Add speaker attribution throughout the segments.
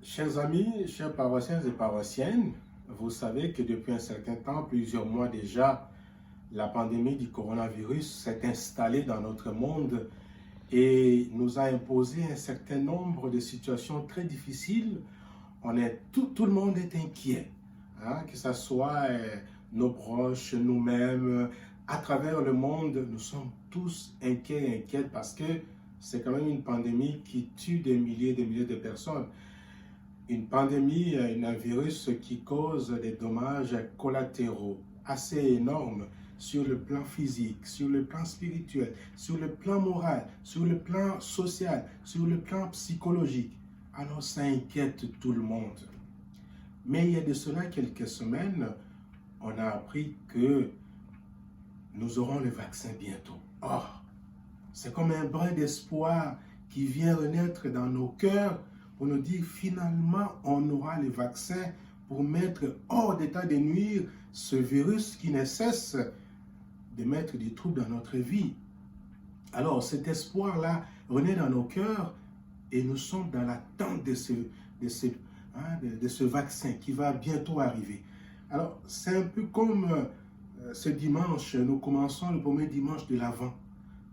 Speaker 1: Chers amis, chers paroissiens et paroissiennes, vous savez que depuis un certain temps, plusieurs mois déjà, la pandémie du coronavirus s'est installée dans notre monde et nous a imposé un certain nombre de situations très difficiles. Tout le monde est inquiet, hein, que ce soit nos proches, nous-mêmes, à travers le monde, nous sommes tous inquiets et inquiètes parce que c'est quand même une pandémie qui tue des milliers de personnes. Une pandémie, un virus qui cause des dommages collatéraux assez énormes sur le plan physique, sur le plan spirituel, sur le plan moral, sur le plan social, sur le plan psychologique. Alors ça inquiète tout le monde. Mais il y a de cela quelques semaines, on a appris que nous aurons le vaccin bientôt. Oh, c'est comme un brin d'espoir qui vient renaître dans nos cœurs pour nous dire finalement on aura le vaccin pour mettre hors d'état de nuire ce virus qui ne cesse de mettre du trouble dans notre vie. Alors cet espoir-là renaît dans nos cœurs et nous sommes dans l'attente de ce vaccin qui va bientôt arriver. Alors c'est un peu comme ce dimanche, nous commençons le premier dimanche de l'Avent,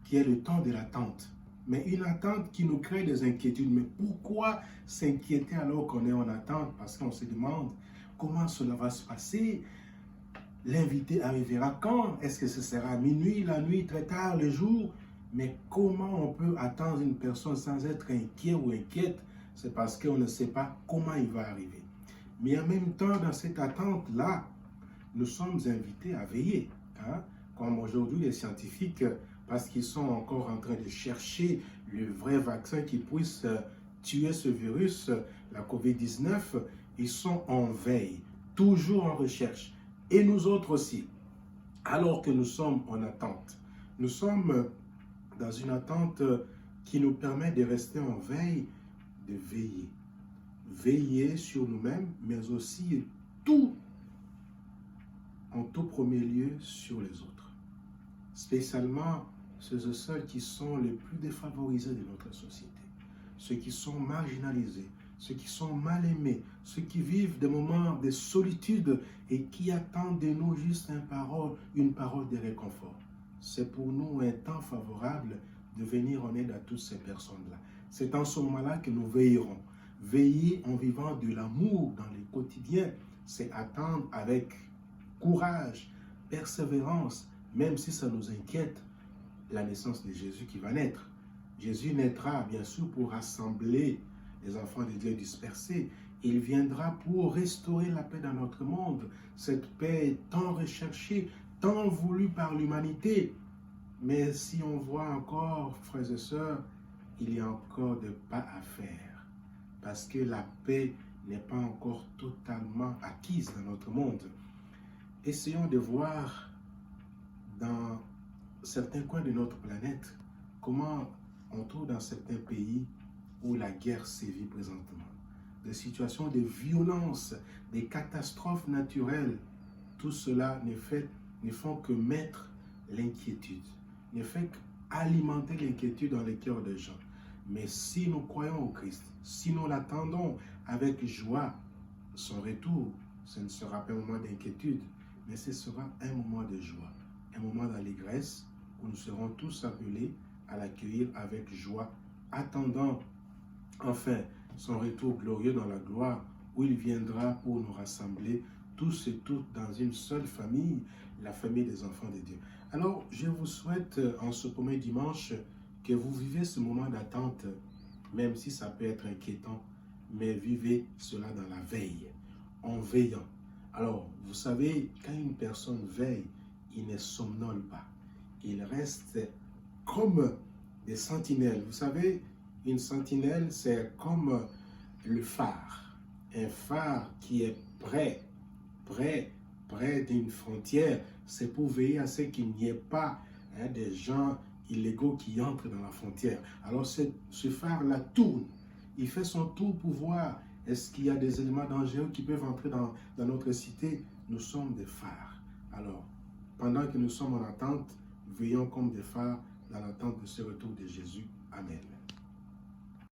Speaker 1: qui est le temps de l'attente. Mais une attente qui nous crée des inquiétudes. Mais pourquoi s'inquiéter alors qu'on est en attente? Parce qu'on se demande comment cela va se passer. L'invité arrivera quand? Est-ce que ce sera à minuit, la nuit, très tard, le jour? Mais comment on peut attendre une personne sans être inquiet ou inquiète? C'est parce qu'on ne sait pas comment il va arriver. Mais en même temps, dans cette attente-là, nous sommes invités à veiller. Hein? Comme aujourd'hui, les scientifiques, parce qu'ils sont encore en train de chercher le vrai vaccin qui puisse tuer ce virus, la COVID-19, ils sont en veille, toujours en recherche. Et nous autres aussi, alors que nous sommes en attente. Nous sommes dans une attente qui nous permet de rester en veille, de veiller. Veiller sur nous-mêmes, mais aussi en tout premier lieu sur les autres. Spécialement ceux qui sont les plus défavorisés de notre société, ceux qui sont marginalisés, ceux qui sont mal aimés, ceux qui vivent des moments de solitude et qui attendent de nous juste une parole de réconfort. C'est pour nous un temps favorable de venir en aide à toutes ces personnes-là. C'est en ce moment-là que nous veillerons. Veiller en vivant de l'amour dans le quotidien, c'est attendre avec courage, persévérance, même si ça nous inquiète, la naissance de Jésus qui va naître. Jésus naîtra bien sûr pour rassembler les enfants de Dieu dispersés. Il viendra pour restaurer la paix dans notre monde. Cette paix tant recherchée, tant voulue par l'humanité. Mais si on voit encore, frères et sœurs, il y a encore des pas à faire. Parce que la paix n'est pas encore totalement acquise dans notre monde. Essayons de voir dans certains coins de notre planète, comment on trouve dans certains pays où la guerre sévit présentement, des situations de violence, des catastrophes naturelles, tout cela ne font que mettre l'inquiétude, ne fait qu'alimenter l'inquiétude dans les cœurs des gens. Mais si nous croyons au Christ, si nous l'attendons avec joie, son retour, ce ne sera pas un moment d'inquiétude, mais ce sera un moment de joie, un moment d'allégresse, où nous serons tous appelés à l'accueillir avec joie, attendant enfin son retour glorieux dans la gloire, où il viendra pour nous rassembler tous et toutes dans une seule famille, la famille des enfants de Dieu. Alors, je vous souhaite en ce premier dimanche que vous vivez ce moment d'attente, même si ça peut être inquiétant, mais vivez cela dans la veille, en veillant. Alors, vous savez, quand une personne veille, il ne somnole pas. Il reste comme des sentinelles. Vous savez, une sentinelle, c'est comme le phare. Un phare qui est près d'une frontière. C'est pour veiller à ce qu'il n'y ait pas des gens illégaux qui entrent dans la frontière. Alors, ce phare-là tourne. Il fait son tour pour voir est-ce qu'il y a des éléments dangereux qui peuvent entrer dans notre cité. Nous sommes des phares. Alors, pendant que nous sommes en attente, veillons comme des phares dans l'attente de ce retour de Jésus. Amen.